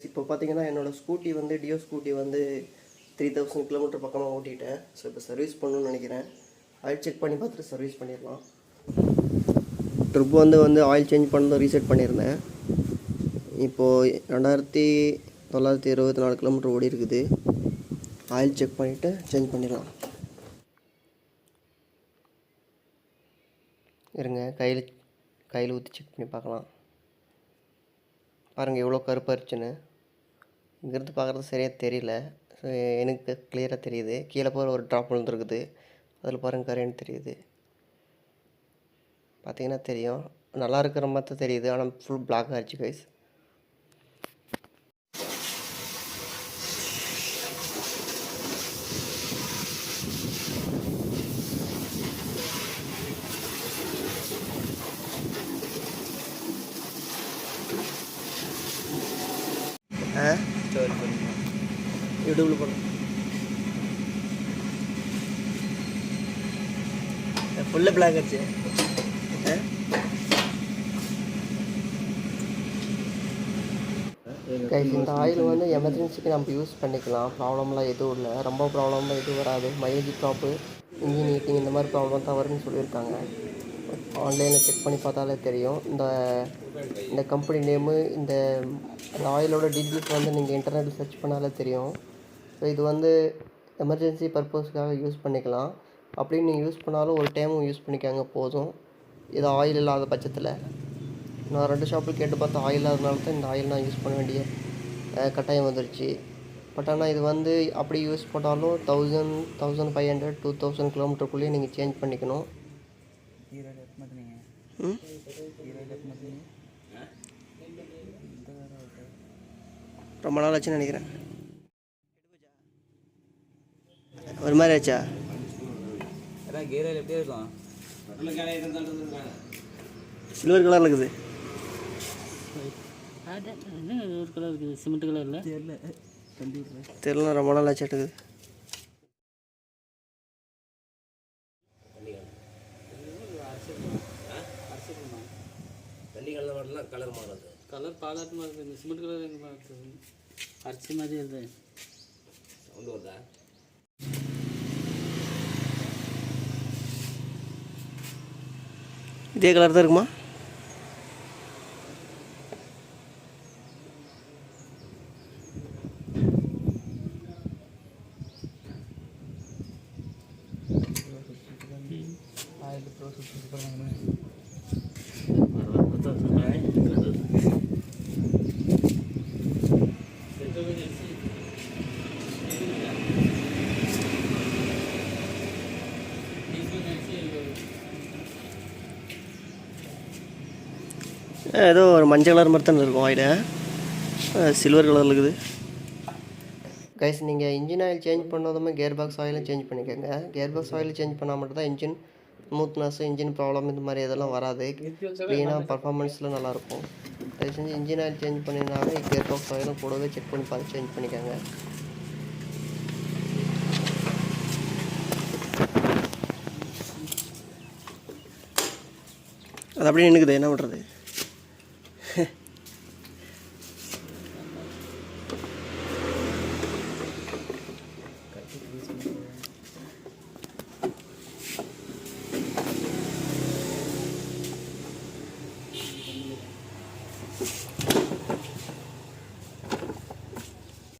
இப்போ பார்த்தீங்கன்னா என்னோடய ஸ்கூட்டி வந்து டியோ ஸ்கூட்டி வந்து 3000 கிலோமீட்டர் பக்கமாக ஓட்டிட்டேன். ஸோ இப்போ சர்வீஸ் பண்ணணும்னு நினைக்கிறேன். ஆயில் செக் பண்ணி பார்த்துட்டு சர்வீஸ் பண்ணிடலாம். ட்ரிப் வந்து ஆயில் சேஞ்ச் பண்ணதும் ரீசெட் பண்ணியிருந்தேன். இப்போது 2924 கிலோமீட்டர் ஓடி இருக்குது. ஆயில் செக் பண்ணிவிட்டு சேஞ்ச் பண்ணிடலாம். இருங்க, கையில் ஊற்றி செக் பண்ணி பார்க்கலாம். பாருங்கள் எவ்வளோ கருப்பாயிருச்சுன்னு. இங்கேருந்து பார்க்குறது சரியாக தெரியல. ஸோ எனக்கு கிளியராக தெரியுது. கீழே போகிற ஒரு ட்ராப் விழுந்துருக்குது. அதில் பாருங்கள் கரைன்னு தெரியுது. பார்த்தீங்கன்னா தெரியும். நல்லா இருக்கிற மாதிரி தான் தெரியுது. ஆனால் ஃபுல் பிளாக் ஆகிடுச்சு கைஸ். யூடியூப்பில் போடுறேன். ஃபுல்லாக பிளாக் ஆச்சு. கைஸ், இந்த ஆயில் வந்து எமர்ஜென்சிக்கு நம்ம யூஸ் பண்ணிக்கலாம். ப்ராப்ளம்லாம் எதுவும் இல்லை. ரொம்ப ப்ராப்ளம்லாம் எதுவும் வராது. மைலேஜ் ட்ராப்பு, இன்ஜின் ஹீட்டிங் இந்த மாதிரி ப்ராப்ளம் தான் வரும்னு சொல்லியிருக்காங்க. ஆன்லைனில் செக் பண்ணி பார்த்தாலே தெரியும். இந்த கம்பெனி நேமு, இந்த ஆயிலோட டீட்டெயில்ஸ் வந்து நீங்கள் இன்டர்நெட்டில் சர்ச் பண்ணாலே தெரியும். ஸோ இது வந்து எமர்ஜென்சி பர்பஸ்க்காக யூஸ் பண்ணிக்கலாம். அப்படின்னு நீங்கள் யூஸ் பண்ணாலும் ஒரு டைமும் யூஸ் பண்ணிக்காங்க போதும். இது ஆயில் இல்லாத பட்சத்தில். நான் 2 ஷாப்பில் கேட்டு பார்த்தா ஆயில் இல்லாதனால தான் இந்த ஆயில் நான் யூஸ் பண்ண வேண்டிய கட்டாயம் வந்துடுச்சு. பட் ஆனால் இது வந்து அப்படி யூஸ் பண்ணாலும் 1000, 1500, 2000 கிலோமீட்டருக்குள்ளேயே நீங்கள் சேஞ்ச் பண்ணிக்கணும். ரொம்ப நாள் ஆச்சுன்னு நினைக்கிறேன். ஒரு மாதிரி ஆச்சா? சில்வர் கலர் இருக்குது. ஒரு கலர் இருக்குது, சிமெண்ட் கலரில் தெரியல. ரொம்ப நாள் ஆச்சு இருக்குது. கலர் பாலாட்டு மாதிரி இருக்குது. சிமெண்ட் கலர் எங்கே பார்த்து அரிசி மாதிரி இருக்குது. சவுண்டு வருதா? இதே கலர் தான் இருக்குமா? ஏதோ ஒரு மஞ்சள் கலர் மாதிரி தானே இருக்கும் ஆயில். சில்வர் கலரில் இருக்குது. கைஸ், நீங்கள் இன்ஜின் ஆயில் சேஞ்ச் பண்ணதுமே கியர் பாக்ஸ் ஆயிலும் சேஞ்ச் பண்ணிக்கோங்க. கியர் பாக்ஸ் ஆயில் சேஞ்ச் பண்ணால் மட்டும் தான் இன்ஜின் ஸ்மூத்னஸ், இன்ஜின் ப்ராப்ளம் இந்த மாதிரி இதெல்லாம் வராது. க்ளீனாக பர்ஃபார்மன்ஸில் நல்லாயிருக்கும். தயவு செஞ்சு இன்ஜின் ஆயில் சேஞ்ச் பண்ணினாலே கியர் பாக்ஸ் ஆயிலும் கூடவே செக் பண்ணி பார்த்து சேஞ்ச் பண்ணிக்கோங்க. அது அப்படியே நின்றுக்குது, என்ன பண்ணுறது?